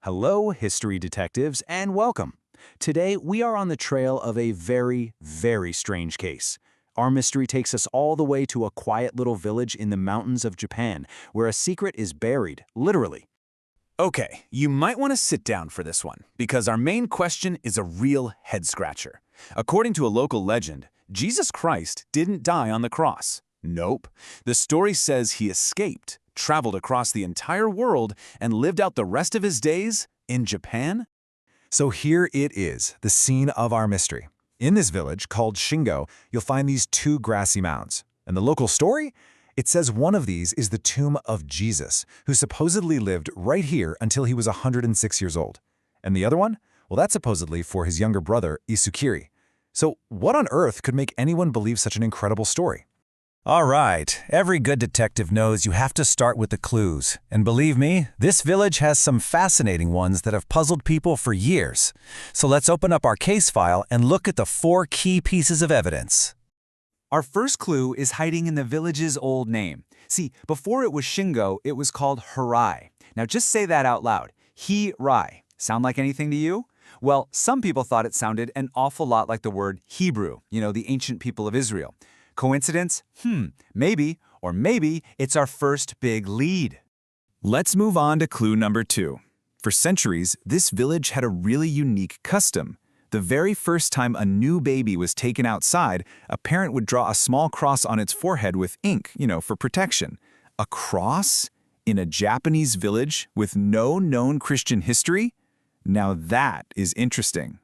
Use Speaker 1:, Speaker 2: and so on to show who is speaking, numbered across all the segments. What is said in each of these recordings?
Speaker 1: Hello, history detectives, and welcome. Today, we are on the trail of a very, very strange case. Our mystery takes us all the way to a quiet little village in the mountains of Japan, where a secret is buried, literally. Okay, you might want to sit down for this one, because our main question is a real head-scratcher. According to a local legend, Jesus Christ didn't die on the cross. Nope. The story says he escaped, traveled across the entire world, and lived out the rest of his days in Japan?
Speaker 2: So here it is, the scene of our mystery. In this village, called Shingo, you'll find these two grassy mounds. And the local story? It says one of these is the tomb of Jesus, who supposedly lived right here until he was 106 years old. And the other one? Well, that's supposedly for his younger brother, Isukiri. So what on earth could make anyone believe such an incredible story? All right, every good detective knows you have to start with the clues. And believe me, this village has some fascinating ones that have puzzled people for years. So let's open up our case file and look at the 4 key pieces of evidence.
Speaker 3: Our first clue is hiding in the village's old name. See, before it was Shingo, it was called Hirai. Now just say that out loud. Hirai. Sound like anything to you? Well, some people thought it sounded an awful lot like the word Hebrew, the ancient people of Israel. Coincidence? Maybe. Or maybe it's our first big lead.
Speaker 4: Let's move on to clue number 2. For centuries, this village had a really unique custom. The very first time a new baby was taken outside, a parent would draw a small cross on its forehead with ink, for protection. A cross? In a Japanese village with no known Christian history? Now that is interesting.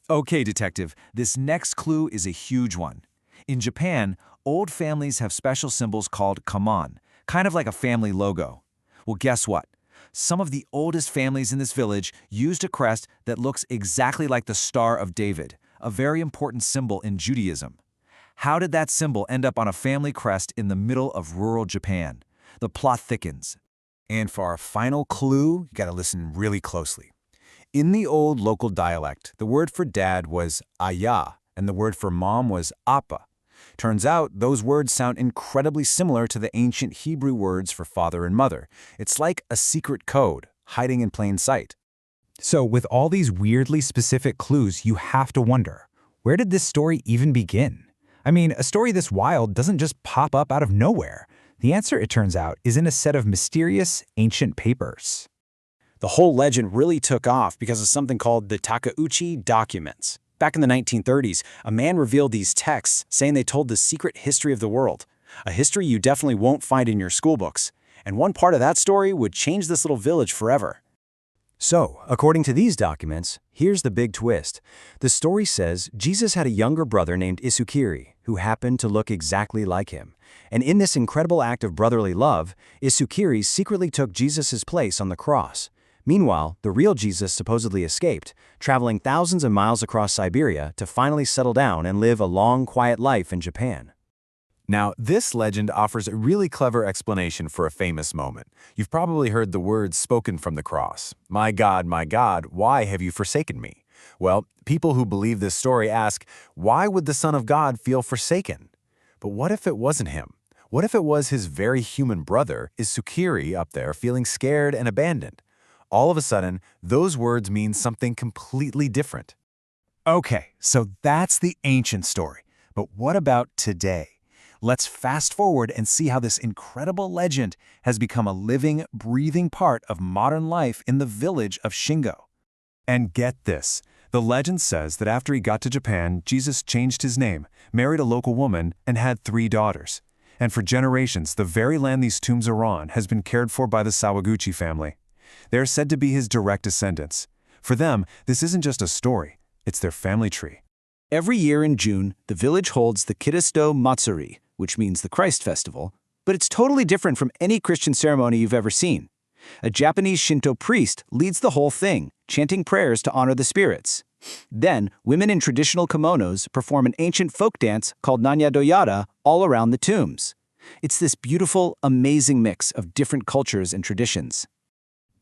Speaker 2: Okay, detective, this next clue is a huge one. In Japan, old families have special symbols called kaman, kind of like a family logo. Well, guess what? Some of the oldest families in this village used a crest that looks exactly like the Star of David, a very important symbol in Judaism. How did that symbol end up on a family crest in the middle of rural Japan? The plot thickens. And for our final clue, you gotta listen really closely. In the old local dialect, the word for dad was aya, and the word for mom was appa. Turns out, those words sound incredibly similar to the ancient Hebrew words for father and mother. It's like a secret code, hiding in plain sight. So with all these weirdly specific clues, you have to wonder, where did this story even begin? I mean, a story this wild doesn't just pop up out of nowhere. The answer, it turns out, is in a set of mysterious ancient papers.
Speaker 1: The whole legend really took off because of something called the Takeuchi documents. Back in the 1930s, a man revealed these texts saying they told the secret history of the world, a history you definitely won't find in your school books. And one part of that story would change this little village forever. So, according to these documents, here's the big twist. The story says Jesus had a younger brother named Isukiri, who happened to look exactly like him. And in this incredible act of brotherly love, Isukiri secretly took Jesus' place on the cross. Meanwhile, the real Jesus supposedly escaped, traveling thousands of miles across Siberia to finally settle down and live a long, quiet life in Japan.
Speaker 4: Now, this legend offers a really clever explanation for a famous moment. You've probably heard the words spoken from the cross, my God, why have you forsaken me?" Well, people who believe this story ask, why would the Son of God feel forsaken? But what if it wasn't him? What if it was his very human brother, Isukiri, up there feeling scared and abandoned? All of a sudden, those words mean something completely different.
Speaker 2: Okay, so that's the ancient story. But what about today? Let's fast forward and see how this incredible legend has become a living, breathing part of modern life in the village of Shingo. And get this, the legend says that after he got to Japan, Jesus changed his name, married a local woman, and had 3 daughters. And for generations, the very land these tombs are on has been cared for by the Sawaguchi family. They are said to be his direct descendants. For them, this isn't just a story, it's their family tree.
Speaker 1: Every year in June, the village holds the Kiristo Matsuri, which means the Christ Festival, but it's totally different from any Christian ceremony you've ever seen. A Japanese Shinto priest leads the whole thing, chanting prayers to honor the spirits. Then, women in traditional kimonos perform an ancient folk dance called Nanya Doyara all around the tombs. It's this beautiful, amazing mix of different cultures and traditions.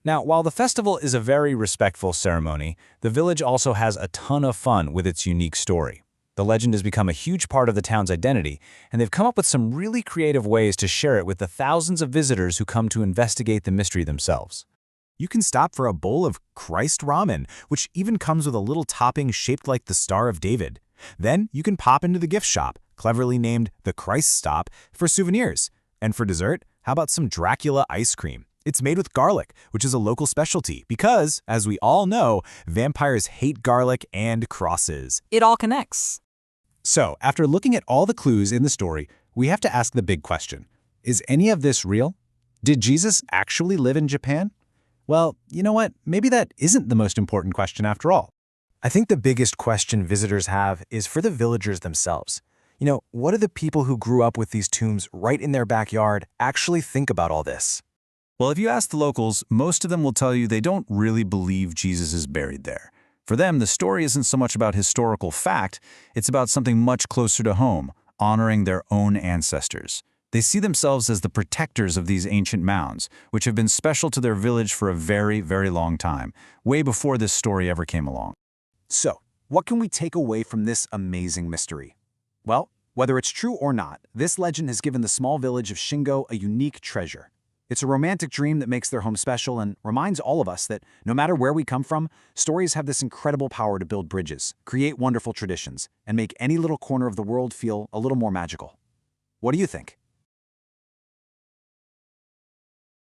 Speaker 1: Now, while the festival is a very respectful ceremony, the village also has a ton of fun with its unique story. The legend has become a huge part of the town's identity, and they've come up with some really creative ways to share it with the thousands of visitors who come to investigate the mystery themselves.
Speaker 4: You can stop for a bowl of Christ ramen, which even comes with a little topping shaped like the Star of David. Then you can pop into the gift shop, cleverly named the Christ Stop, for souvenirs. And for dessert, how about some Dracula ice cream? It's made with garlic, which is a local specialty because, as we all know, vampires hate garlic and crosses.
Speaker 5: It all connects.
Speaker 1: So, after looking at all the clues in the story, we have to ask the big question. Is any of this real? Did Jesus actually live in Japan? Well, you know what? Maybe that isn't the most important question after all.
Speaker 4: I think the biggest question visitors have is for the villagers themselves. What do the people who grew up with these tombs right in their backyard actually think about all this?
Speaker 2: Well, if you ask the locals, most of them will tell you they don't really believe Jesus is buried there. For them, the story isn't so much about historical fact, it's about something much closer to home, honoring their own ancestors. They see themselves as the protectors of these ancient mounds, which have been special to their village for a very, very long time, way before this story ever came along.
Speaker 3: So, what can we take away from this amazing mystery? Well, whether it's true or not, this legend has given the small village of Shingo a unique treasure. It's a romantic dream that makes their home special and reminds all of us that no matter where we come from, stories have this incredible power to build bridges, create wonderful traditions, and make any little corner of the world feel a little more magical. What do you think?